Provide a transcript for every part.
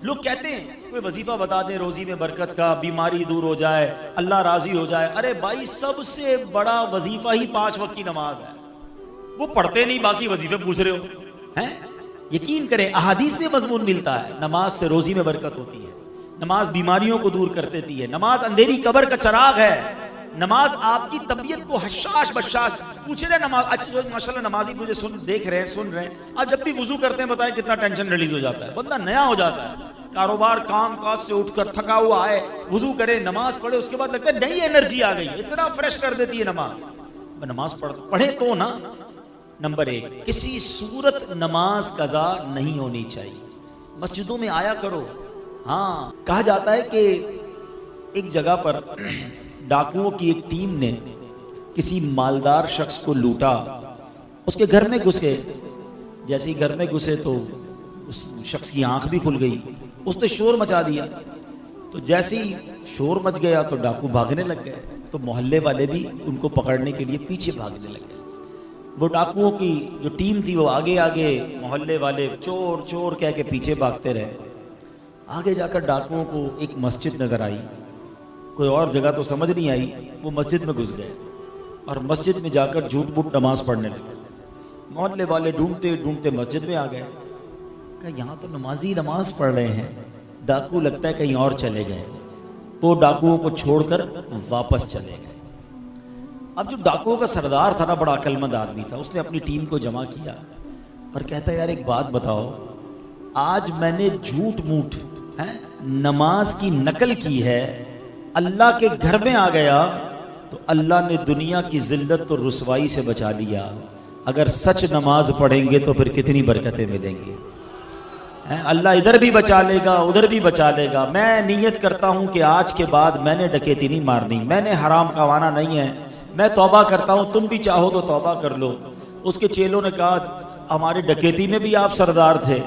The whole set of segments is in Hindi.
लोग कहते हैं कोई वजीफा बता दें रोजी में बरकत का, बीमारी दूर हो जाए, अल्लाह राजी हो जाए। अरे भाई, सबसे बड़ा वजीफा ही 5 वक्त की नमाज है। वो पढ़ते नहीं, बाकी वजीफे पूछ रहे हो हैं। यकीन करें, अहादीस में मजमून मिलता है, नमाज से रोजी में बरकत होती है, नमाज बीमारियों को दूर कर देती है, नमाज अंधेरी कब्र का चराग है, नमाज आपकी तबीयत को हशाश बशाश पूछे रहे। नमाज अच्छा माशाल्लाह नमाजी मुझे देख रहे हैं, सुन रहे हैं। आप जब भी वुजू करते हैं बताएं कितना टेंशन रिलीज हो जाता है, बंदा नया हो जाता है। कारोबार काम काज से उठकर थका हुआ है, वुजू करे, नमाज पढ़े, उसके बाद लगता है नई एनर्जी आ गई, इतना फ्रेश कर देती है नमाज। नमाज पढ़े तो ना। नंबर 1, किसी सूरत नमाज कज़ा नहीं होनी चाहिए। मस्जिदों में आया करो। हाँ, कहा जाता है कि एक जगह पर डाकुओं की एक टीम ने किसी मालदार शख्स को लूटा। उसके घर में घुस गए। जैसे ही घर में घुसे तो उस शख्स की आंख भी खुल गई। उसने शोर मचा दिया। तो जैसे ही शोर मच गया तो डाकू भागने लग गए। तो मोहल्ले वाले भी उनको पकड़ने के लिए पीछे भागने लग गए। वो डाकुओं की जो टीम थी वो आगे आगे, मोहल्ले वाले चोर चोर कह के पीछे भागते रहे। आगे जाकर डाकुओं को एक मस्जिद नजर आई। कोई और जगह तो समझ नहीं आई। वो मस्जिद में घुस गए और मस्जिद में जाकर झूठ मूठ नमाज पढ़ने लगे। मोहल्ले वाले ढूंढते ढूंढते मस्जिद में आ गए। कहा यहाँ तो नमाजी नमाज पढ़ रहे हैं, डाकू लगता है कहीं और चले गए। वो डाकुओं को छोड़कर वापस चले गए। अब जो डाकुओं का सरदार था ना, बड़ा अक्लमंद आदमी था, उसने अपनी टीम को जमा किया और कहता है यार एक बात बताओ, आज मैंने झूठ मूठ नमाज की नकल की है, अल्लाह के घर में आ गया तो अल्लाह ने दुनिया की जिल्लत और रुसवाई से बचा लिया। अगर सच नमाज पढ़ेंगे तो फिर कितनी बरकतें मिलेंगी। अल्लाह इधर भी बचा लेगा, उधर भी बचा लेगा। मैं नियत करता हूं कि आज के बाद मैंने डकैती नहीं मारनी, मैंने हराम कमाना नहीं है, मैं तौबा करता हूं, तुम भी चाहो तो तौबा कर लो। उसके चेलों ने कहा हमारे डकैती में भी आप सरदार थे,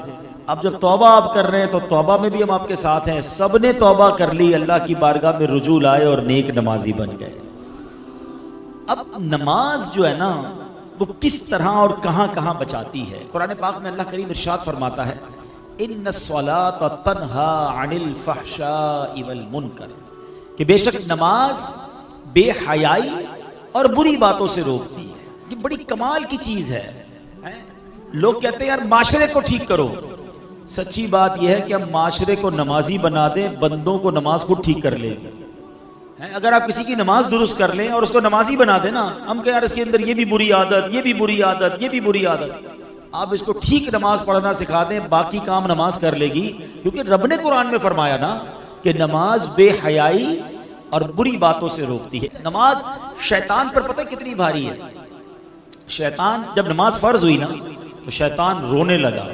अब जब तौबा आप कर रहे हैं तो तौबा में भी हम आपके साथ हैं। सबने तौबा कर ली, अल्लाह की बारगाह में रुजू लाए और नेक नमाजी बन गए। अब नमाज जो है ना, वो किस तरह और कहां कहां बचाती है। कुरान पाक में अल्लाह करीम इरशाद फरमाता है, इन्नस्सलात तन्हा अनिल फहशाइ वल मुनकर, कि बेशक नमाज बेहयाई और बुरी बातों से रोकती है। ये बड़ी कमाल की चीज है। लोग कहते हैं यार माशरे को ठीक करो। सच्ची बात यह है कि हम माशरे को नमाजी बना दें, बंदों को नमाज खुद ठीक कर लेगी। अगर आप किसी की नमाज दुरुस्त कर लें और उसको नमाजी बना दें ना, हम कहें यार इसके अंदर ये भी बुरी आदत, ये भी बुरी आदत, ये भी बुरी आदत, आप इसको ठीक नमाज पढ़ना सिखा दें, बाकी काम नमाज कर लेगी। क्योंकि रब ने कुरान में फरमाया ना कि नमाज बेहयाई और बुरी बातों से रोकती है। नमाज शैतान पर पता है कितनी भारी है। शैतान जब नमाज फर्ज हुई ना तो शैतान रोने लगा।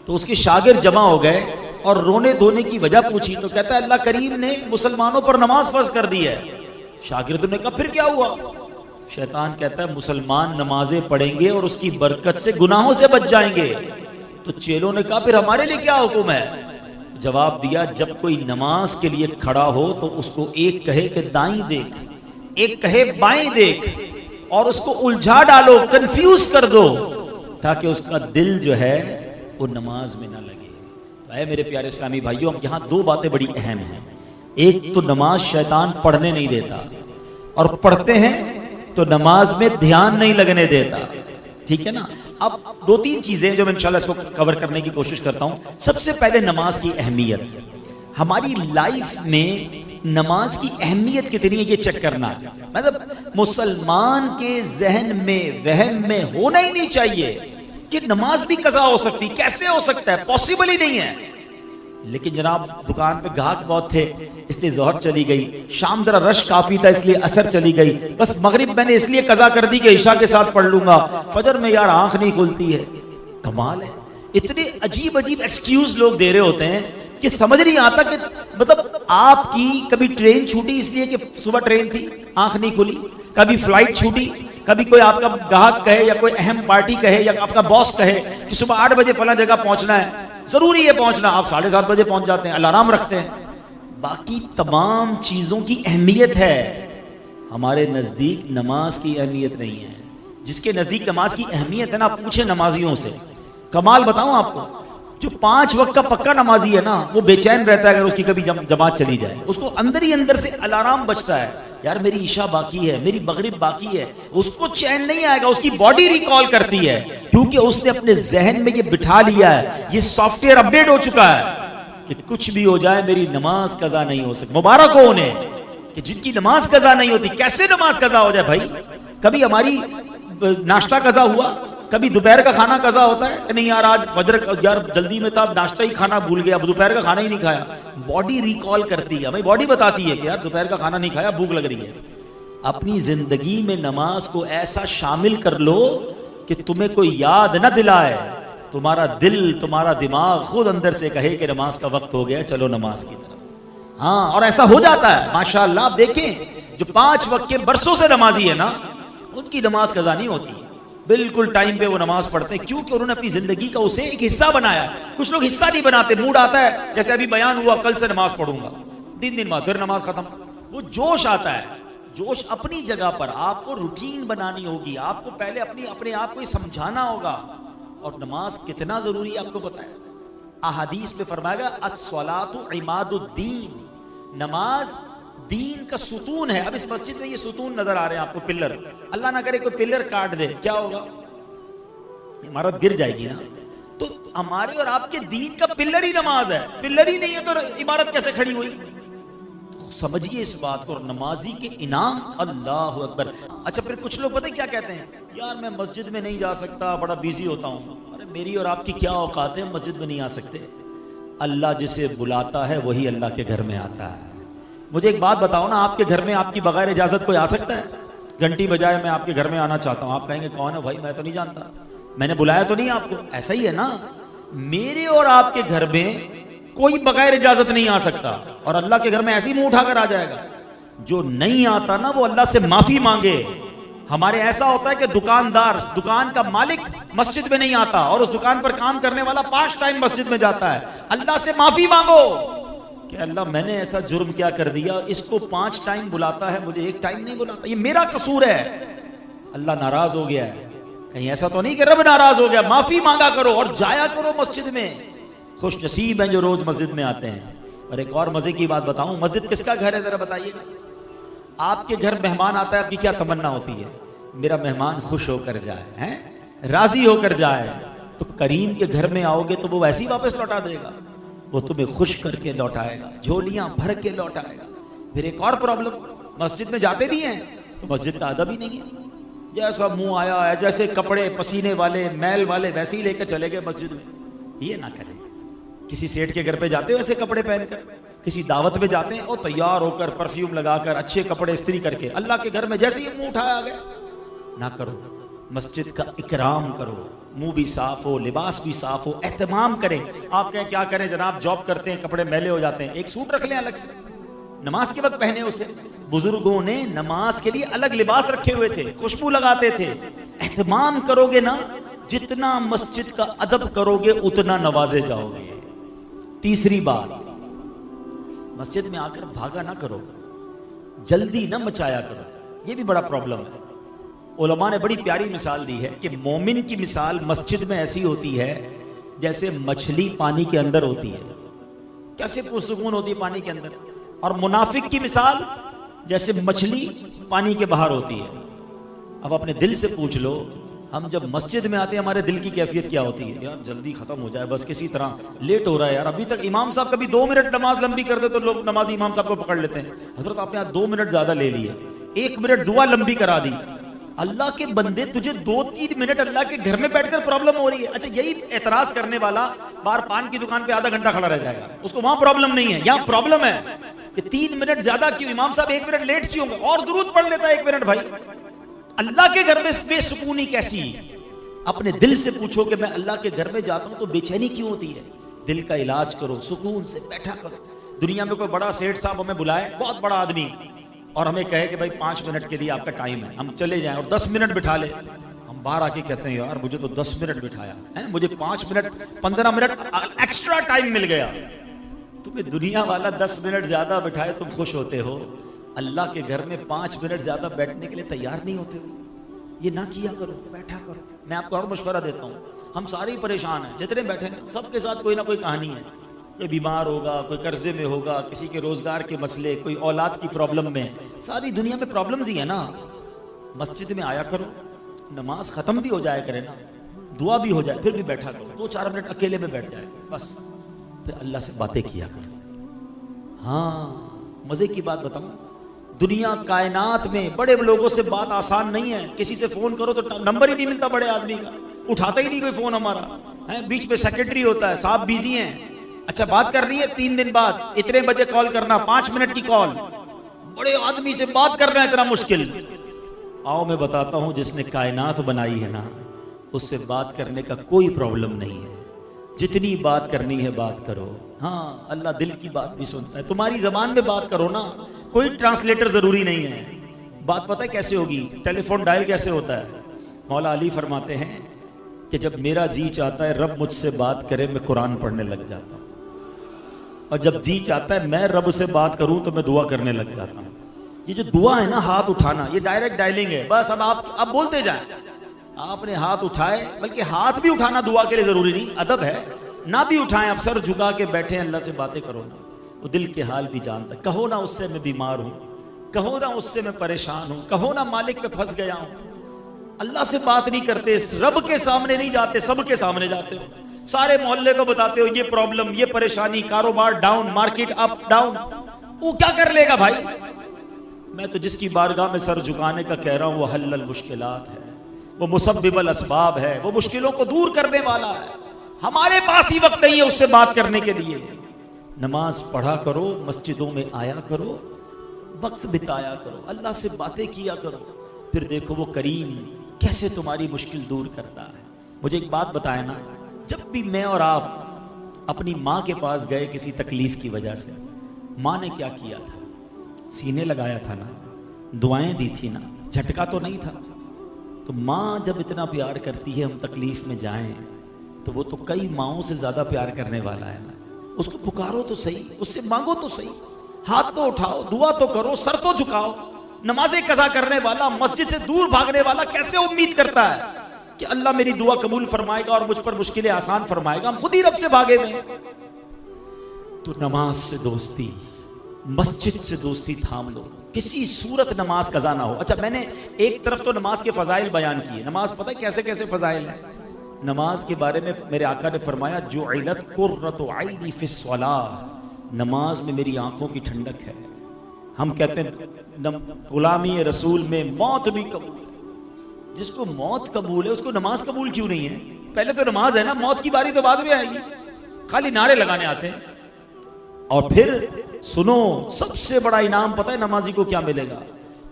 तो उसके शागिर्द जमा हो गए और रोने धोने की वजह पूछी तो कहता है अल्लाह करीम ने मुसलमानों पर नमाज फर्ज कर दी है। शागिर्दों ने कहा फिर क्या हुआ। शैतान कहता है मुसलमान नमाजें पढ़ेंगे और उसकी बरकत से गुनाहों से बच जाएंगे। तो चेलों ने कहा फिर हमारे लिए क्या हुक्म है। जवाब दिया, जब कोई नमाज के लिए खड़ा हो तो उसको एक कहे कि दाईं देख, एक कहे बाईं देख, और उसको उलझा डालो, कंफ्यूज कर दो, ताकि उसका दिल जो है वो नमाज में ना लगे। तो ऐ मेरे प्यारे इस्लामी भाइयों, यहाँ 2 बातें बड़ी अहम हैं। एक तो नमाज शैतान पढ़ने नहीं देता, और पढ़ते हैं तो नमाज में ध्यान नहीं लगने देता। ठीक है ना। अब 2-3 चीजें जो मैं इंशाल्लाह इसको कवर करने की कोशिश करता हूं। सबसे पहले नमाज की अहमियत, हमारी लाइफ में नमाज की अहमियत कितनी है ये चेक करना। मतलब मुसलमान के जहन में वहम में होना ही नहीं चाहिए कि नमाज भी कज़ा हो सकती। कैसे हो सकता है, पॉसिबल ही नहीं है। लेकिन जनाब दुकान पे ग्राहक बहुत थे इसलिए जोहर चली गई, शाम जरा रश काफी था इसलिए असर चली गई, बस मगरिब मैंने इसलिए कज़ा कर दी कि इशा के साथ पढ़ लूंगा, फजर में यार आंख नहीं खुलती है। कमाल है, इतने अजीब अजीब एक्सक्यूज लोग दे रहे होते हैं कि समझ नहीं आता कि मतलब आपकी कभी ट्रेन छूटी इसलिए कि सुबह ट्रेन थी, आंख नहीं खुली, कभी फ्लाइट छूटी, कभी कोई आपका ग्राहक कहे या कोई अहम पार्टी कहे या आपका बॉस कहे कि सुबह 8 बजे फला जगह पहुंचना है, जरूरी है पहुंचना, आप 7:30 बजे पहुंच जाते हैं, अलार्म रखते हैं। बाकी तमाम चीजों की अहमियत है, हमारे नजदीक नमाज की अहमियत नहीं है। जिसके नजदीक नमाज की अहमियत है ना, पूछे नमाजियों से। कमाल बताऊं आपको, जो 5 वक्त का पक्का नमाजी है ना, वो बेचैन रहता है अगर उसकी कभी जमात चली जाए। उसको अंदर ही अंदर से अलार्म बजता है, यार मेरी ईशा बाकी है, मेरी मगरिब बाकी है। उसको चैन नहीं आएगा, उसकी बॉडी रिकॉल करती है, क्योंकि उसने अपने जहन में ये बिठा लिया है, ये सॉफ्टवेयर अपडेट हो चुका है कि कुछ भी हो जाए मेरी नमाज कजा नहीं हो सकती। मुबारक हो उन्हें कि जिनकी नमाज कजा नहीं होती। कैसे नमाज कजा हो जाए भाई? कभी हमारी नाश्ता कजा हुआ, कभी दोपहर का खाना कजा होता है? नहीं यार आज फजर यार जल्दी में था, नाश्ता ही खाना भूल गया, दोपहर का खाना ही नहीं खाया। बॉडी रिकॉल करती है भाई, बॉडी बताती है कि यार दोपहर का खाना नहीं खाया, भूख लग रही है। अपनी जिंदगी में नमाज को ऐसा शामिल कर लो कि तुम्हें कोई याद न दिलाए, तुम्हारा दिल तुम्हारा दिमाग खुद अंदर से कहे कि नमाज का वक्त हो गया, चलो नमाज की तरफ। हाँ, और ऐसा हो जाता है माशाअल्लाह। आप देखें जो 5 वक्त के बरसों से नमाजी है ना, उनकी नमाज कजा नहीं होती, बिल्कुल टाइम पे वो नमाज पढ़ते हैं, क्योंकि उन्होंने अपनी जिंदगी का उसे एक हिस्सा बनाया। कुछ लोग हिस्सा नहीं बनाते, मूड आता है जैसे अभी बयान हुआ कल से नमाज पढ़ूंगा, 3 दिन बाद फिर नमाज खत्म। वो जोश आता है, जोश अपनी जगह पर। आपको रूटीन बनानी होगी, आपको पहले अपने आप को समझाना होगा। और नमाज कितना जरूरी है आपको पता है? अहादीस में फरमाया अस्सलातु इमादुद्दीन, नमाज दीन का सुतून है। अब इस मस्जिद में ये सुतून नजर आ रहे हैं आपको, पिलर। अल्लाह ना करे कोई पिलर काट दे, क्या होगा? इमारत गिर जाएगी ना। तो हमारे और आपके दीन का पिलर ही नमाज है। पिलर ही नहीं है तो इमारत कैसे खड़ी हुई? तो समझिए इस बात को। नमाजी के इनाम, अल्लाह अकबर। अच्छा, फिर कुछ लोग पता है क्या कहते हैं? यार मैं मस्जिद में नहीं जा सकता, बड़ा बिजी होता हूं। अरे मेरी और आपकी क्या औकात है, मस्जिद में नहीं आ सकते? अल्लाह जिसे बुलाता है वही अल्लाह के घर में आता है। मुझे एक बात बताओ ना, आपके घर में आपकी बगैर इजाजत कोई आ सकता है? घंटी बजाए मैं आपके घर में आना चाहता हूं, आप कहेंगे कौन है भाई, मैं तो नहीं जानता, मैंने बुलाया तो नहीं आपको। ऐसा ही है ना, मेरे और आपके घर में कोई बगैर इजाजत नहीं आ सकता, और अल्लाह के घर में ऐसे ही मुंह उठाकर आ जाएगा। जो नहीं आता ना वो अल्लाह से माफी मांगे। हमारे ऐसा होता है कि दुकानदार, दुकान का मालिक मस्जिद में नहीं आता, और उस दुकान पर काम करने वाला 5 टाइम मस्जिद में जाता है। अल्लाह से माफी मांगो कि अल्लाह मैंने ऐसा जुर्म क्या कर दिया, इसको 5 टाइम बुलाता है, मुझे 1 टाइम नहीं बुलाता, ये मेरा कसूर है। अल्लाह नाराज हो गया है, कहीं ऐसा तो नहीं कि रब नाराज हो गया? माफी मांगा करो और जाया करो मस्जिद में। खुश नसीब हैं जो रोज मस्जिद में आते हैं। और एक और मजे की बात बताऊं, मस्जिद किसका घर है जरा बताइएगा? आपके घर मेहमान आता है, आपकी क्या तमन्ना होती है? मेरा मेहमान खुश होकर जाए, हैं, राजी होकर जाए। तो करीम के घर में आओगे तो वो वैसे ही वापस लौटा देगा, वो तुम्हें खुश करके लौटाएगा, झोलियां भर के लौटाएगा। फिर एक और प्रॉब्लम, मस्जिद में जाते भी हैं तो मस्जिद का अदब ही नहीं है। जैसा मुंह आया है, जैसे कपड़े पसीने वाले मैल वाले वैसे ही लेकर चले गए मस्जिद में। ये ना करें। किसी सेठ के घर पे जाते हो ऐसे कपड़े पहनकर, किसी दावत में जाते हैं और तैयार होकर परफ्यूम लगाकर अच्छे कपड़े इस्त्री करके, अल्लाह के घर में जैसे ही मुंह उठाया आ गया, ना करो। मस्जिद का इकराम करो, मुंह भी साफ हो, लिबास भी साफ हो, एहतमाम करें। आप कहें क्या करें जनाब, जॉब करते हैं, कपड़े मैले हो जाते हैं, एक सूट रख लें अलग से, नमाज के वक्त पहने उसे। बुजुर्गों ने नमाज के लिए अलग लिबास रखे हुए थे, खुशबू लगाते थे। एहतमाम करोगे ना, जितना मस्जिद का अदब करोगे उतना नवाजे जाओगे। तीसरी बात, मस्जिद में आकर भागा ना करो, जल्दी ना मचाया करो। यह भी बड़ा प्रॉब्लम है। उलमा ने बड़ी प्यारी मिसाल दी है कि मोमिन की मिसाल मस्जिद में ऐसी होती है जैसे मछली पानी के अंदर होती है, कैसे पुरसुकून होती है पानी के अंदर। और मुनाफिक की मिसाल जैसे मछली पानी के बाहर होती है। अब अपने दिल से पूछ लो, हम जब मस्जिद में आते हैं हमारे दिल की कैफियत क्या होती है? यार जल्दी खत्म हो जाए बस, किसी तरह, लेट हो रहा है यार, अभी तक इमाम साहब कभी 2 मिनट नमाज लंबी कर दे तो लोग नमाजी इमाम साहब को पकड़ लेते हैं, हजरत आपने आज 2 मिनट ज्यादा ले लिए, 1 मिनट दुआ लंबी करा दी। अल्लाह के बंदे, तुझे 2-3 मिनट अल्लाह के घर में बैठकर प्रॉब्लम हो रही है। अच्छा, यही एतराज करने वाला बाहर पान की दुकान पे आधा घंटा खड़ा रह जाएगा, उसको वहां प्रॉब्लम नहीं है, यहां प्रॉब्लम है कि 3 मिनट ज्यादा क्यों, इमाम साहब 1 मिनट लेट क्यों, और दुरूद पढ़ लेता है 1 मिनट। भाई अल्लाह के घर में बेसुकूनी कैसी? अपने दिल से पूछो कि मैं अल्लाह के घर में जाता हूं तो बेचैनी क्यों होती है? दिल का इलाज करो, सुकून से बैठा करो। दुनिया में कोई बड़ा सेठ साहब हमें बुलाए, बहुत बड़ा आदमी, और हमें कहे कि भाई 5 मिनट के लिए आपका टाइम है, हम चले जाएं, और 10 मिनट बिठा ले, हम बाहर आके कहते हैं यार मुझे तो 10 मिनट बिठाया है, मुझे 5 मिनट 15 मिनट एक्स्ट्रा टाइम मिल गया। तुम्हें दुनिया वाला 10 मिनट ज्यादा बिठाए तुम खुश होते हो, अल्लाह के घर में 5 मिनट ज्यादा बैठने के लिए तैयार नहीं होते हो। ये ना किया करो, बैठा करो। मैं आपको और मशवरा देता हूँ, हम सारे ही परेशान हैं, जितने बैठे हैं सबके साथ कोई ना कोई कहानी है। कोई बीमार होगा, कोई कर्जे में होगा, किसी के रोजगार के मसले, कोई औलाद की प्रॉब्लम में, सारी दुनिया में प्रॉब्लम्स ही है ना। मस्जिद में आया करो, नमाज खत्म भी हो जाए करे ना, दुआ भी हो जाए, फिर भी बैठा करो, 2-4 मिनट अकेले में बैठ जाए बस, फिर अल्लाह से बातें किया करो। हाँ, मजे की बात बताऊं, दुनिया कायनात में बड़े लोगों से बात आसान नहीं है। किसी से फोन करो तो नंबर ही नहीं मिलता बड़े आदमी का, उठाता ही नहीं कोई फोन हमारा है। बीच में सेक्रेटरी होता है, साहब बिजी हैं, अच्छा बात करनी है 3 दिन बाद, इतने बजे कॉल करना, 5 मिनट की कॉल। बड़े आदमी से बात करना इतना मुश्किल। आओ मैं बताता हूं, जिसने कायनात बनाई है ना, उससे बात करने का कोई प्रॉब्लम नहीं है। जितनी बात करनी है बात करो। हाँ, अल्लाह दिल की बात भी सुनता है। तुम्हारी जबान में बात करो ना, कोई ट्रांसलेटर जरूरी नहीं है। बात पता है कैसे होगी? टेलीफोन डायल कैसे होता है? मौला अली फरमाते हैं कि जब मेरा जी चाहता है रब मुझसे बात करे, मैं कुरान पढ़ने लग जाता हूँ, और जब जी चाहता है मैं रब से बात करूं तो मैं दुआ करने लग जाता हूं। ये जो दुआ है ना, हाथ उठाना, ये डायरेक्ट डायलिंग है। बस अब आप बोलते जाएं, आपने हाथ उठाए, बल्कि हाथ भी उठाना दुआ के लिए जरूरी नहीं, अदब है, ना भी उठाएं, आप सर झुका के बैठे, अल्लाह से बातें करो ना, वो दिल के हाल भी जानता है। कहो ना उससे मैं बीमार हूं, कहो ना उससे मैं परेशान हूं, कहो ना मालिक में फंस गया हूं। अल्लाह से बात नहीं करते, रब के सामने नहीं जाते, सबके सामने जाते हो, सारे मोहल्ले को बताते हो ये प्रॉब्लम, ये परेशानी, कारोबार डाउन, मार्केट अप डाउन। वो क्या कर लेगा भाई? मैं तो जिसकी बारगाह में सर झुकाने का कह रहा हूं, वो हल्लल मुश्किलात है, वो मुसब्बिबल असबाब है, वो मुश्किलों को दूर करने वाला है। हमारे पास ही वक्त नहीं है उससे बात करने के लिए। नमाज पढ़ा करो, मस्जिदों में आया करो, वक्त बिताया करो, अल्लाह से बातें किया करो, फिर देखो वो करीम कैसे तुम्हारी मुश्किल दूर करता है। मुझे एक बात बताए ना, जब भी मैं और आप अपनी माँ के पास गए किसी तकलीफ की वजह से, माँ ने क्या किया था? सीने लगाया था ना, दुआएं दी थी ना, झटका तो नहीं था। तो माँ जब इतना प्यार करती है, हम तकलीफ में जाएं तो वो तो कई माँओं से ज्यादा प्यार करने वाला है ना। उसको पुकारो तो सही, उससे मांगो तो सही, हाथ तो उठाओ, दुआ तो करो, सर तो झुकाओ। नमाज़ें कज़ा करने वाला, मस्जिद से दूर भागने वाला कैसे उम्मीद करता है कि अल्लाह मेरी दुआ कबूल फरमाएगा और मुझ पर मुश्किलें आसान फरमाएगा? हम खुद ही रब से भागे में। तो नमाज से दोस्ती, मस्जिद से दोस्ती थाम लो, किसी सूरत नमाज कज़ा ना हो। अच्छा, मैंने एक तरफ तो नमाज के फजाइल बयान किए। नमाज पता है कैसे कैसे फजाइल है? नमाज के बारे में मेरे आका ने फरमाया, जुइलत कुर्रतु ऐनी फिस्सलाह, नमाज में मेरी आंखों की ठंडक है। हम कहते हैं गुलामी रसूल में मौत भी कबूल। जिसको मौत कबूल है उसको नमाज कबूल क्यों नहीं है? पहले तो नमाज है ना, मौत की बारी तो बाद में आएगी। खाली नारे लगाने आते हैं। और फिर सुनो, सबसे बड़ा इनाम पता है नमाजी को क्या मिलेगा?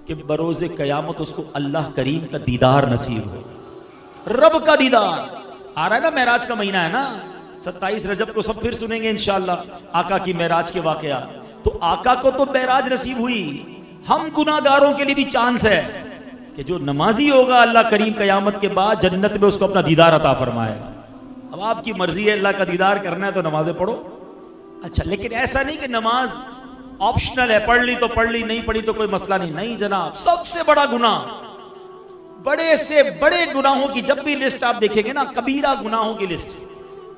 कि बरोज़े क़यामत उसको अल्लाह करीम का दीदार नसीब हो, रब का दीदार। आ रहा है ना, मेराज का महीना है ना, 27 रजब को सब फिर सुनेंगे इंशाअल्लाह आका की मेराज के वाकया। तो आका को तो मेराज नसीब हुई, हम गुनाहगारों के लिए भी चांस है कि जो नमाजी होगा अल्लाह करीम क़यामत के बाद जन्नत में उसको अपना दीदार अता फरमाएगा। अब आपकी मर्जी है, अल्लाह का दीदार करना है तो नमाजें पढ़ो। अच्छा, लेकिन ऐसा नहीं कि नमाज ऑप्शनल है, पढ़ ली तो पढ़ ली, नहीं पढ़ी तो कोई मसला नहीं। नहीं जनाब, सबसे बड़ा गुनाह, बड़े से बड़े गुनाहों की जब भी लिस्ट आप देखेंगे ना, कबीरा गुनाहों की लिस्ट,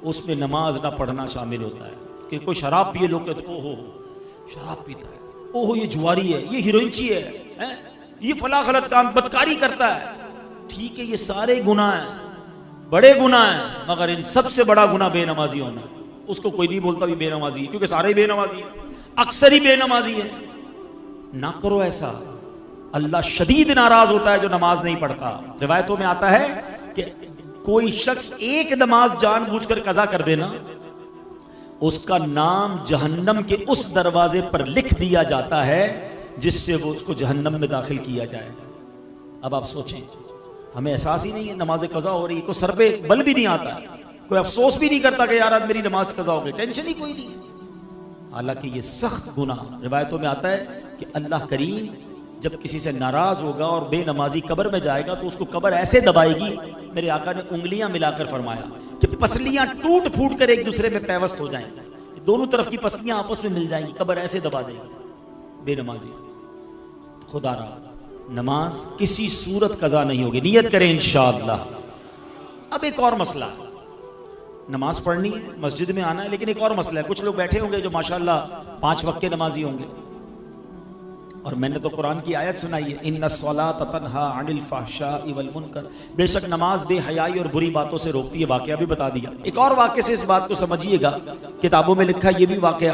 उसमें नमाज ना पढ़ना शामिल होता है। कि कोई शराब पिए, लोग कहते ओहो शराब पीता है, ओहो ये जुआरी है, ये हीरोइनची है, ये फला गलत काम, बदकारी करता है। ठीक है, ये सारे गुनाह हैं, बड़े गुनाह हैं, मगर इन सबसे बड़ा गुनाह बेनमाजी होना। उसको कोई नहीं बोलता भी बेनमाजी है, क्योंकि सारे बेनमाजी है, अक्सर ही बेनमाजी है। ना करो ऐसा, अल्लाह शदीद नाराज होता है जो नमाज नहीं पढ़ता। रिवायतों में आता है कि कोई शख्स एक नमाज जानबूझकर कज़ा कर देना, उसका नाम जहन्नम के उस दरवाजे पर लिख दिया जाता है जिससे वो उसको जहन्नम में दाखिल किया जाएगा। अब आप सोचें, हमें एहसास ही नहीं है नमाज कज़ा हो रही है, कोई सर पे बल भी नहीं आता, कोई अफसोस भी नहीं करता कि यार आज मेरी नमाज कज़ा हो गई, टेंशन ही कोई नहीं। हालांकि ये सख्त गुनाह, रिवायतों में आता है कि अल्लाह करीम जब किसी से नाराज होगा और बेनमाजी कब्र में जाएगा तो उसको कब्र ऐसे दबाएगी, मेरे आका ने उंगलियां मिलाकर फरमाया कि पसलियां टूट फूट कर एक दूसरे में पैवस्त हो जाएंगी, दोनों तरफ की पसलियां आपस में मिल जाएंगी, कब्र ऐसे दबा देगी बेनमाजी। खुदारा नमाज किसी सूरत कज़ा नहीं होगी, नियत करें इंशाअल्लाह। अब एक और मसला, नमाज पढ़नी है, मस्जिद में आना है, लेकिन एक और मसला है, कुछ लोग बैठे होंगे जो माशाल्लाह 5 वक्त के नमाजी होंगे, और मैंने तो कुरान की आयत सुनाई है, इन्नस्सलात तन्हा अनिल फहशाइ वल मुनकर, बेशक नमाज बेहयाई और बुरी बातों से रोकती है। वाकया भी बता दिया। एक और वाकये से इस बात को समझिएगा, किताबों में लिखा ये भी वाकया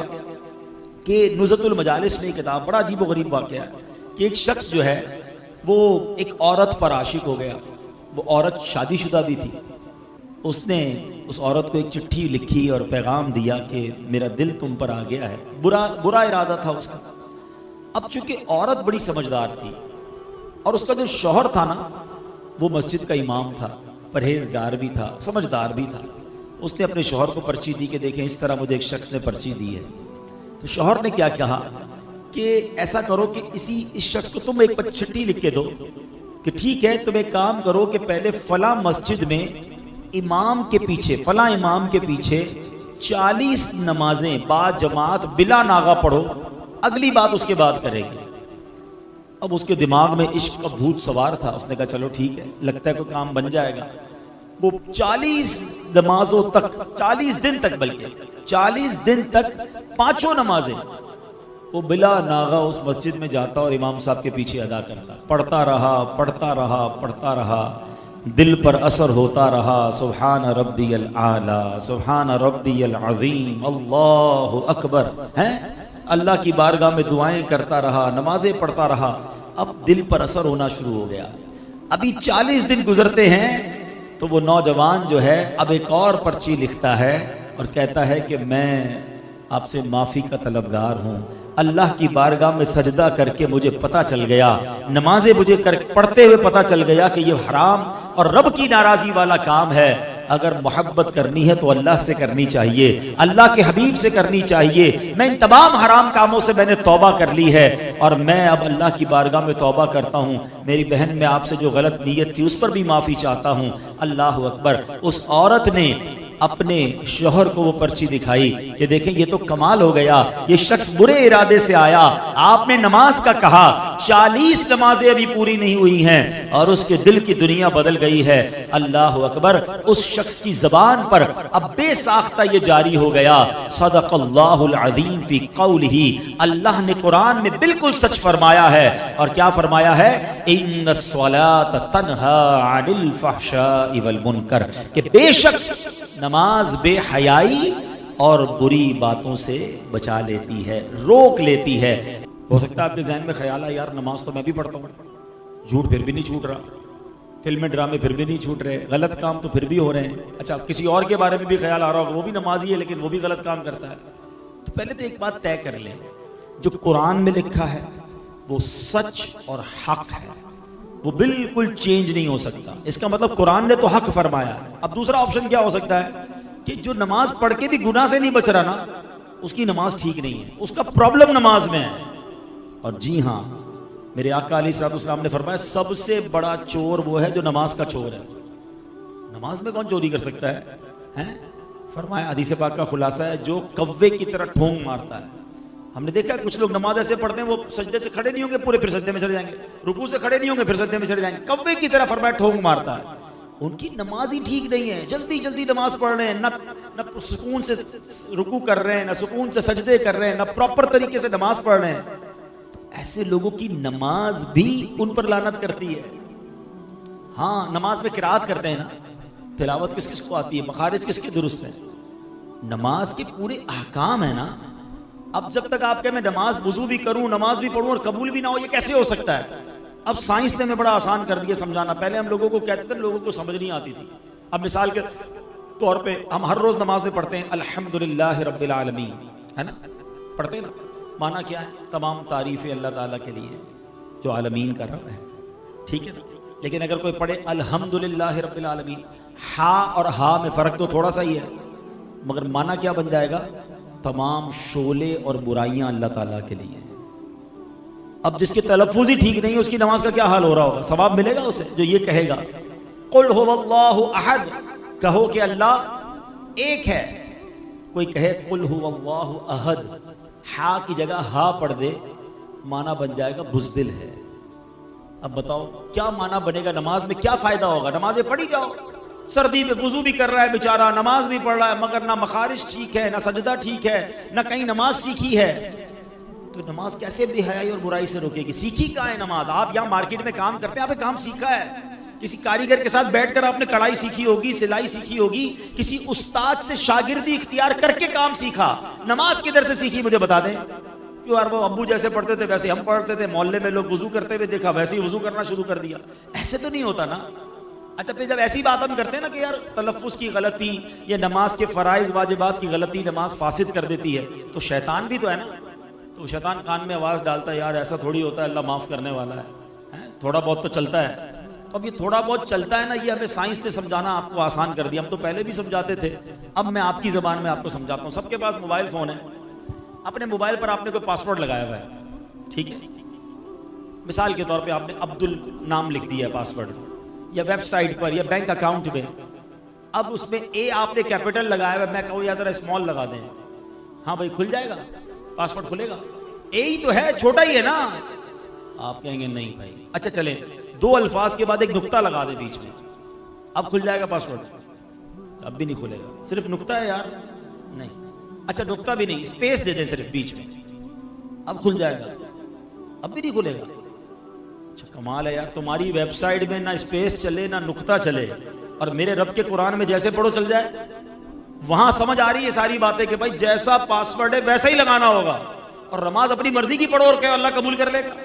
कि नुज़तुल मजालिस में किताब, बड़ा अजीब व गरीब वाकया है कि एक शख्स जो है वो एक औरत पर आशिक हो गया। वो औरत शादीशुदा भी थी। उसने उस औरत को एक चिट्ठी लिखी और पैगाम दिया कि मेरा दिल तुम पर आ गया है। बुरा इरादा था उसका। अब चूंकि औरत बड़ी समझदार थी और उसका जो शौहर था ना वो मस्जिद का इमाम था, परहेजगार भी था, समझदार भी था। उसने अपने शौहर को पर्ची दी कि देखें इस तरह मुझे एक शख्स ने पर्ची दी है। तो शौहर ने क्या कहा कि ऐसा करो कि इस शख्स को तुम एक चिट्ठी लिख के दो कि ठीक है, तुम एक काम करो कि पहले फला मस्जिद में इमाम के पीछे, फला इमाम के पीछे 40 नमाजें बाद जमात बिला नागा पढ़ो, अगली बात उसके बाद करेंगे। अब उसके दिमाग में इश्क का भूत सवार था। उसने कहा चलो ठीक है, लगता है कोई काम बन जाएगा। वो 40 नमाजों तक, 40 दिन तक, बल्कि 40 दिन तक 5 नमाजें वो बिला नागा उस मस्जिद में जाता और इमाम साहब के पीछे अदा करता। पढ़ता रहा, दिल पर असर होता रहा। सुभान रब्बियल आला, सुभान रब्बियल अज़ीम, अल्लाहु अकबर, हैं अल्लाह की बारगाह में दुआएं करता रहा, नमाजें पढ़ता रहा। अब दिल पर असर होना शुरू हो गया। अभी 40 दिन गुजरते हैं तो वो नौजवान जो है अब एक और पर्ची लिखता है और कहता है कि मैं आपसे माफ़ी का तलबगार हूँ। अल्लाह की बारगाह में सजदा करके मुझे पता चल गया, नमाजें मुझे पढ़ते हुए पता चल गया कि ये हराम और रब की नाराज़ी वाला काम है। अगर मोहब्बत करनी है तो अल्लाह से करनी चाहिए, अल्लाह के हबीब से करनी चाहिए। मैं इन तमाम हराम कामों से मैंने तौबा कर ली है और मैं अब अल्लाह की बारगाह में तौबा करता हूँ। मेरी बहन में आपसे जो गलत नीयत थी उस पर भी माफ़ी चाहता हूँ। अल्लाह अकबर। उस औरत ने अपने शौहर को वो पर्ची दिखाई कि देखें ये तो कमाल हो गया, ये शख्स बुरे इरादे से आया, आपने नमाज का कहा, 40 नमाजें अभी पूरी नहीं हुई हैं और उसके दिल की दुनिया बदल गई है। अल्लाह अकबर। उस शख्स की जबान पर अब बेसाख्ता ये जारी हो गया, सदक़ल्लाहुल अज़ीम फी क़ौलिही, अल्लाह ने कुरान में बिल्कुल सच फरमाया है। और क्या फरमाया है? इन्नस्सलात तन्हा अनिल फहशाइ वल मुनकर, कि बेशक नमाज बेहयाई और बुरी बातों से बचा लेती है, रोक लेती है। हो सकता है आपके जहन में ख्याल है यार नमाज तो मैं भी पढ़ता हूँ, झूठ फिर भी नहीं छूट रहा, फिल्में ड्रामे फिर भी नहीं छूट रहे, गलत काम तो फिर भी हो रहे हैं। अच्छा, किसी और के बारे में भी ख्याल आ रहा होगा, वो भी नमाजी है लेकिन वो भी गलत काम करता है। तो पहले तो एक बात तय कर लें, जो कुरान में लिखा है वो सच और हक है, वो बिल्कुल चेंज नहीं हो सकता। इसका मतलब कुरान ने तो हक फरमाया। अब दूसरा ऑप्शन क्या हो सकता है कि जो नमाज पढ़ के भी गुनाह से नहीं बच रहा ना, उसकी नमाज ठीक नहीं है, उसका प्रॉब्लम नमाज में है। और जी हाँ, मेरे आका अलैहिस्सलाम ने फरमाया सबसे बड़ा चोर वो है जो नमाज का चोर है। नमाज में कौन चोरी कर सकता है, हैं? फरमाया हदीस पाक का खुलासा है, जो कव्वे की तरह ठोंग मारता है। हमने देखा कुछ लोग नमाज ऐसे पढ़ते हैं, वो सजदे से खड़े नहीं होंगे पूरे, फिर सजदे में चले जाएंगे, रुकू से खड़े नहीं होंगे, फिर सजदे में चले जाएंगे, कव्वे की तरह फरमाया ठोंग मारता है। उनकी नमाज ही ठीक नहीं है, जल्दी जल्दी नमाज पढ़ रहे हैं, न सुकून से रुकू कर रहे हैं, न सुकून से सजदे कर रहे हैं, न प्रॉपर तरीके से नमाज पढ़ रहे हैं। तो ऐसे लोगों की नमाज भी उन पर लानत करती है। हाँ, नमाज में किरात करते हैं ना, तिलावत किस किस को आती है, मखारिज किसके दुरुस्त है, नमाज के पूरे अहकाम है ना। अब जब तक आप कहें मैं नमाज वुजू भी करूं, नमाज भी पढ़ूं और कबूल भी ना हो, ये कैसे हो सकता है? अब साइंस ने हमें बड़ा आसान कर दिया समझाना। पहले हम लोगों को कहते थे, लोगों को समझ नहीं आती थी। अब मिसाल के तौर पे हम हर रोज नमाज में पढ़ते हैं अल्हम्दुलिल्लाह रब्बिल आलमीन, है ना, पढ़ते हैं ना। माना क्या है? तमाम तारीफें अल्लाह ताला के लिए जो आलमीन का रब है, ठीक है ना। लेकिन अगर कोई पढ़े अल्हम्दुलिल्लाह रब्बिल आलमीन, हा और हा में फर्क तो थोड़ा सा ही है, मगर माना क्या बन जाएगा? तमाम शोले और बुराइयां अल्लाह ताला के लिए। अब जिसके तलफ्फुज़ ही ठीक नहीं है उसकी नमाज का क्या हाल हो रहा होगा? सवाब मिलेगा उसे जो ये कहेगा कुल हुवल्लाहु अहद, कहो कि अल्लाह एक है। कोई कहे कुल हुवल्लाहु अहद, हा की जगह हा पढ़ दे, माना बन जाएगा बुज़दिल है। अब बताओ क्या माना बनेगा? नमाज में क्या फायदा होगा? नमाजें पढ़ी जाओ, सर्दी में वुजू भी कर रहा है बेचारा, नमाज भी पढ़ रहा है, मगर ना मखारिज ठीक है, ना सजदा ठीक है, ना कहीं नमाज सीखी है। तो नमाज कैसे बेहयाई और बुराई से रोकेगी? सीखी कहाँ है नमाज? आप यहाँ मार्केट में काम करते हैं, आपने काम सीखा है, किसी कारीगर के साथ बैठकर आपने कढ़ाई सीखी होगी, सिलाई सीखी होगी, किसी उस्ताद से शागिर्दी इख्तियार करके काम सीखा। नमाज किधर से सीखी मुझे बता दें? क्यों यार, वो अब्बू जैसे पढ़ते थे वैसे हम पढ़ते थे, मोहल्ले में लोग वुजू करते हुए देखा वैसे ही वुजू करना शुरू कर दिया। ऐसे तो नहीं होता ना। अच्छा, फिर जब ऐसी बात हम करते हैं ना कि यार तलफ्फुज़ की गलती या नमाज के फ़राइज़ वाजिबात की गलती नमाज फासिद कर देती है, तो शैतान भी तो है ना। तो शैतान कान में आवाज़ डालता है, यार ऐसा थोड़ी होता है, अल्लाह माफ़ करने वाला है, थोड़ा बहुत तो चलता है। तो अब ये थोड़ा बहुत चलता है ना, ये हमें साइंस ने समझाना आपको आसान कर दिया। हम तो पहले भी समझाते थे, अब मैं आपकी ज़बान में आपको समझाता हूँ। सबके पास मोबाइल फ़ोन है, अपने मोबाइल पर आपने कोई पासवर्ड लगाया हुआ है, ठीक है। मिसाल के तौर पे आपने अब्दुल नाम लिख दिया पासवर्ड, या वेबसाइट पर या बैंक अकाउंट में, अब उसमें ए आपने कैपिटल लगाया हुआ है, मैं कहूँ या जरा स्मॉल लगा दें, हाँ भाई खुल जाएगा, पासवर्ड खुलेगा। ए ही तो है, छोटा ही है ना। आप कहेंगे नहीं भाई, अच्छा चले दो अल्फाज के बाद एक नुक्ता लगा दे बीच में, अब खुल जाएगा पासवर्ड? अब भी नहीं खुलेगा, सिर्फ नुक्ता है यार, नहीं। अच्छा नुक्ता भी नहीं, स्पेस दे दें सिर्फ बीच में, अब खुल जाएगा? अब भी नहीं खुलेगा। अच्छा कमाल है यार, तुम्हारी वेबसाइट में ना स्पेस चले ना नुक्ता चले, और मेरे रब के कुरान में जैसे पढ़ो चल जाए। वहां समझ आ रही है सारी बातें कि भाई जैसा पासवर्ड है वैसा ही लगाना होगा, और नमाज अपनी मर्जी की पढ़ो और क्या अल्लाह कबूल कर लेगा।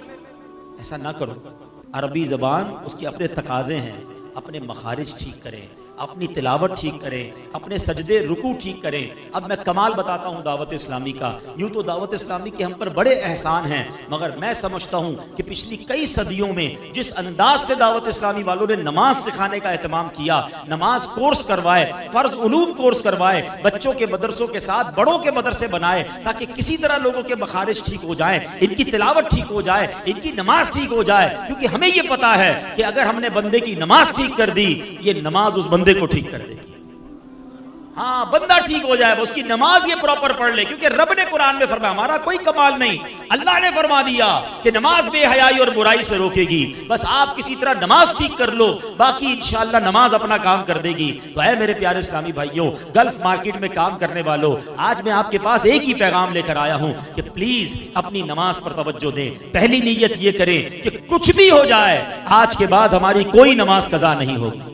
ऐसा ना करो। अरबी ज़बान उसके अपने तकाजे हैं, अपने मखारिज ठीक करें, अपनी तिलावत ठीक करें, अपने सजदे रुकू ठीक करें। अब मैं कमाल बताता हूँ दावत इस्लामी का। यूँ तो दावत इस्लामी के हम पर बड़े एहसान हैं, मगर मैं समझता हूँ कि पिछली कई सदियों में जिस अंदाज से दावत इस्लामी वालों ने नमाज सिखाने का एहतमाम किया, नमाज कोर्स करवाए, फ़र्ज उलूम कोर्स करवाए, बच्चों के मदरसों के साथ बड़ों के मदरसे बनाए, ताकि किसी तरह लोगों के मखारिज ठीक हो जाए, इनकी तिलावत ठीक हो जाए, इनकी नमाज ठीक हो जाए। क्योंकि हमें ये पता है कि अगर हमने बंदे की नमाज ठीक कर दी, ये नमाज उस बंदे को ठीक कर देगी। हाँ, बंदा ठीक हो जाए, उसकी नमाज ये प्रॉपर पढ़ ले, क्योंकि रब ने कुरान में फरमाया, हमारा कोई कमाल नहीं, अल्लाह ने फरमा दिया कि नमाज बेहयाई और बुराई से रोकेगी। बस आप किसी तरह नमाज ठीक कर लो, बाकी इंशाअल्लाह नमाज अपना काम कर देगी। तो है मेरे प्यारे इस्लामी भाइयों, गल्फ मार्केट में काम करने वालों, आज मैं आपके पास एक ही पैगाम लेकर आया हूं कि प्लीज अपनी नमाज पर तवज्जो दें। पहली नीयत ये करें कि कुछ भी हो जाए, आज के बाद हमारी कोई नमाज कज़ा नहीं होगी।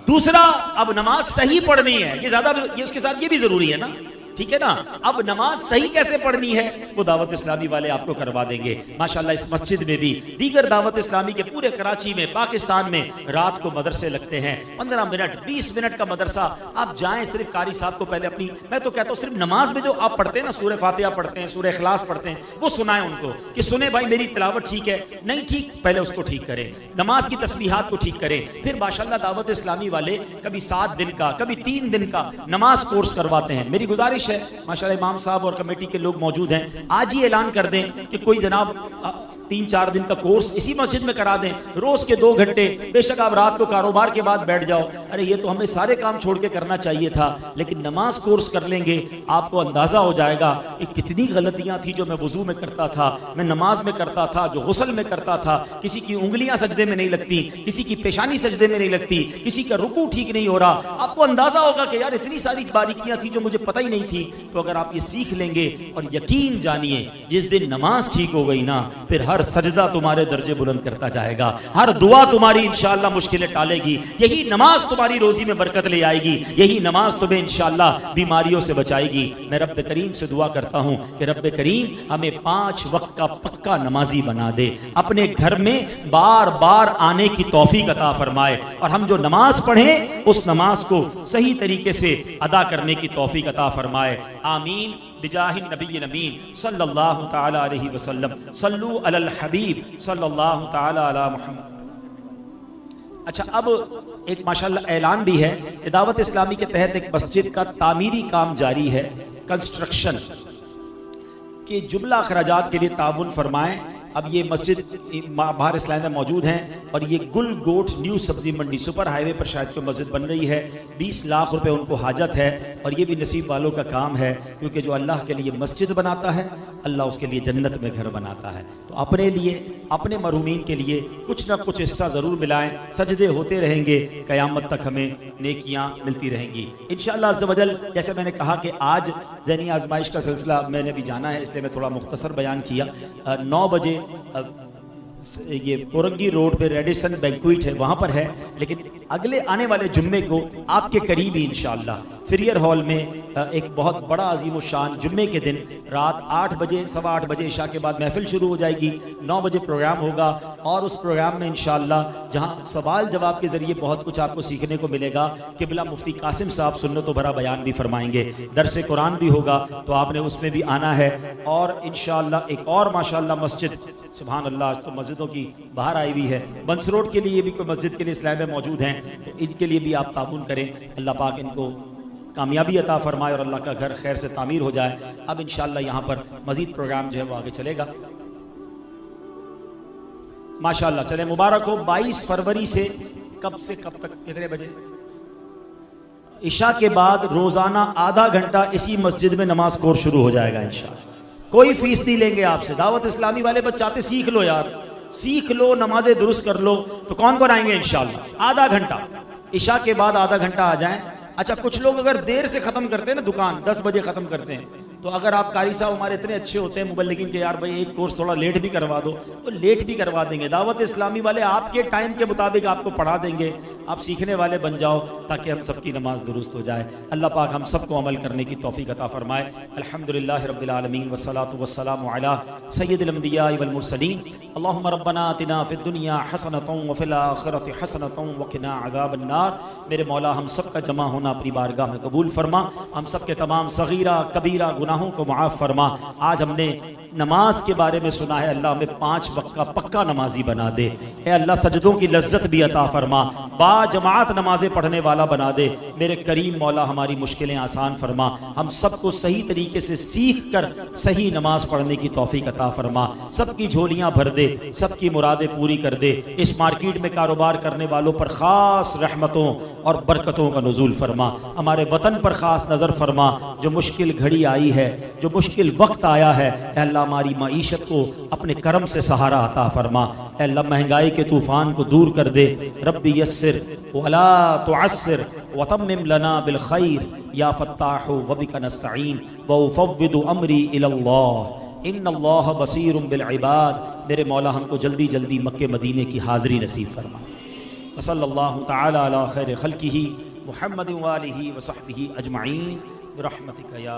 दूसरा, अब नमाज सही पढ़नी है, ये उसके साथ ये भी जरूरी है ना, ठीक है ना। अब नमाज सही कैसे पढ़नी है वो दावत इस्लामी वाले आपको करवा देंगे। माशाल्लाह इस मस्जिद में भी, दीगर दावत इस्लामी के पूरे कराची में, पाकिस्तान में रात को मदरसे लगते हैं। 15 मिनट 20 मिनट का मदरसा, आप जाएं, सिर्फ कारी साहब को पहले अपनी, मैं तो कहता हूँ सिर्फ नमाज में जो आप पढ़ते हैं ना, सूरह फातिहा पढ़ते हैं, सूरह इखलास पढ़ते हैं, वो सुनाएं उनको कि सुने भाई मेरी तिलावत ठीक है, नहीं ठीक, पहले उसको ठीक करें, नमाज की तस्बीहात को ठीक करें। फिर माशाल्लाह दावत इस्लामी वाले कभी 7 दिन का, कभी 3 दिन का नमाज कोर्स करवाते हैं। मेरी गुजारिश है, माशाल्लाह इमाम साहब और कमेटी के लोग मौजूद हैं, आज ही ऐलान कर दें कि कोई जनाब 3-4 दिन का कोर्स इसी मस्जिद में करा दें, रोज के 2 घंटे। बेशक आप रात को कारोबार के बाद बैठ जाओ, अरे ये तो हमें सारे काम छोड़ के करना चाहिए था, लेकिन नमाज कोर्स कर लेंगे, आपको अंदाजा हो जाएगा कि कितनी गलतियां थी जो मैं वुजू में करता था, मैं नमाज में करता था, जो गुस्ल में करता था। किसी की उंगलियां सजदे में नहीं लगती, किसी की पेशानी सजदे में नहीं लगती, किसी का रुकू ठीक नहीं हो रहा। आपको अंदाजा होगा कि यार इतनी सारी बारीकियां थी जो मुझे पता ही नहीं थी। तो अगर आप ये सीख लेंगे, और यकीन जानिए जिस दिन नमाज ठीक हो गई ना, फिर हर सजदा तुम्हारे दर्जे बुलंद करता जाएगा, हर दुआ तुम्हारी इंशाअल्लाह मुश्किलें टालेगी, यही नमाज तुम्हारी रोजी में बरकत ले आएगी, यही नमाज तुम्हें इंशाअल्लाह बीमारियों से बचाएगी। मैं रब्बे करीम से दुआ करता हूं कि रब्बे करीम हमें 5 वक्त का पक्का नमाजी बना दे, अपने घर में बार बार आने की तौफीक अता फरमाए, और हम जो नमाज पढ़ें उस नमाज को सही तरीके से अदा करने की तौफीक अता फरमाए। आमीन बिजाहिन नबी नमीन सल्लल्लाहु ताला अलैहि वसल्लम, सल्लू अलल हबीब सल्लल्लाहु ताला अला मुहम्मद। अच्छा, अब एक माशाल्लाह ऐलान भी है कि दावत इस्लामी के तहत एक मस्जिद का तामीरी काम जारी है, कंस्ट्रक्शन के जुमला अखराजात के लिए ताउन फरमाएं। अब ये मस्जिद बाहर इस्लाम में मौजूद हैं, और ये गुल गोट न्यू सब्जी मंडी सुपर हाईवे पर शायद कोई मस्जिद बन रही है। 20 लाख रुपए उनको हाजत है, और ये भी नसीब वालों का काम है, क्योंकि जो अल्लाह के लिए मस्जिद बनाता है अल्लाह उसके लिए जन्नत में घर बनाता है। तो अपने लिए, अपने मरहूमीन के लिए कुछ ना कुछ हिस्सा ज़रूर मिलाएं। सजदे होते रहेंगे, क़यामत तक हमें नेकियां मिलती रहेंगी इंशाअल्लाह अज़्ज़ वजल। जैसे मैंने कहा कि आज ज़हनी आजमाइश का सिलसिला मैंने भी जाना है, इसलिए मैं थोड़ा मुख्तसर बयान किया। 9 बजे ये कोरंगी रोड पे रेडिसन बैंक्वेट है, वहाँ पर है, लेकिन अगले आने वाले जुम्मे को आपके करीब ही इंशाअल्लाह फिरियर हॉल में एक बहुत बड़ा अजीम शान जुम्मे के दिन रात 8 बजे, 8:15 बजे इशा के बाद महफिल शुरू हो जाएगी। 9 बजे प्रोग्राम होगा और उस प्रोग्राम में इंशाअल्लाह जहाँ सवाल जवाब के ज़रिए बहुत कुछ आपको सीखने को मिलेगा। क़िबला मुफ्ती कासिम साहब सुन्नतों भरा बयान भी फरमाएंगे, दरसे कुरान भी होगा, तो आपने उसमें भी आना है। और इंशाअल्लाह एक और माशाअल्लाह मस्जिद, सुभान अल्लाह, तो मस्जिदों की बाहर आई हुई है। बंस रोड के लिए भी कोई मस्जिद के लिए इस्लाम में मौजूद हैं, तो इनके लिए भी आप ताबून करें। अल्लाह पाक इनको कामयाबी अता फरमाए और अल्लाह का घर खैर से तामीर हो जाए। अब इंशाअल्लाह यहाँ पर मजीद प्रोग्राम जो है वो आगे चलेगा माशाअल्लाह। चले मुबारक हो। 22 फरवरी से कब तक, कितने बजे? इशा के बाद रोजाना आधा घंटा इसी मस्जिद में नमाज कोर्स शुरू हो जाएगा इंशाअल्लाह। कोई फीस नहीं लेंगे आपसे। दावत इस्लामी वाले बस चाहते सीख लो यार, सीख लो, नमाजें दुरुस्त कर लो, तो कौन कौन आएंगे इंशाअल्लाह। आधा घंटा इशा के बाद आधा घंटा आ जाएं। अच्छा, कुछ लोग अगर देर से खत्म करते हैं ना, दुकान 10 बजे खत्म करते हैं, तो अगर आप कारी साहब हमारे इतने अच्छे होते हैं मुबल्लिगीन के, यार भाई एक कोर्स थोड़ा लेट भी करवा दो, तो लेट भी करवा देंगे। दावत इस्लामी वाले आपके टाइम के मुताबिक आपको पढ़ा देंगे, आप सीखने वाले बन जाओ ताकि हम सबकी नमाज दुरुस्त हो जाए। अल्लाह पाक हम सबको अमल करने की तौफीक अता फरमाए। अल्हम्दुलिल्लाहि रब्बिल आलमीन वस्सलातु वस्सलामु अला सय्यिदिल अंबिया वल मुरसलीन। अल्लाहुम्मा रब्बना आतिना फिद दुनिया हसनतन व फिल आखिरति हसनतन व क़िना अज़ाबन नार। मेरे मौला हम सब का जमा होना अपनी बारगाह में कबूल फरमा, हम सब के तमाम सगीरा कबीरा गुनाहों को माफ़ फरमा। आज हमने नमाज के बारे में सुना है, अल्लाह हमें 5 वक्त का पक्का नमाजी बना दे। ए अल्लाह सजदों की लज्जत भी अता फरमा, बा जमात नमाजें पढ़ने वाला बना दे। मेरे करीम मौला हमारी मुश्किलें आसान फरमा, हम सबको सही तरीके से सीख कर सही नमाज पढ़ने की तौफीक अता फरमा। सबकी झोलियाँ भर दे, सबकी मुरादें पूरी कर दे। इस मार्केट में कारोबार करने वालों पर ख़ास रहमतों और बरकतों का नुज़ूल फरमा। हमारे वतन पर ख़ास नज़र फरमा। जो मुश्किल घड़ी आई है, जो मुश्किल वक्त आया है, अल्लाह हमारी मईशत को अपने करम से सहारा अता फरमा। अल्लाह महंगाई के तूफान को दूर कर दे। रब्बी यस्सिर वला तुअस्सिर वतम्मिम लना बिल खैर या फत्ताहु व बिका नस्तईन व उफव्विदु अमरी इलल्लाह इन्नल्लाह बसीरुम बिल इबाद। मेरे मौला हमको जल्दी जल्दी मक्के मदीने की हाज़री नसीब फरमा। वसल्लल्लाहु तआला अला खैर खल्किही मुहम्मद व आलिही व सहबिही अजमईन बिरहमतिका या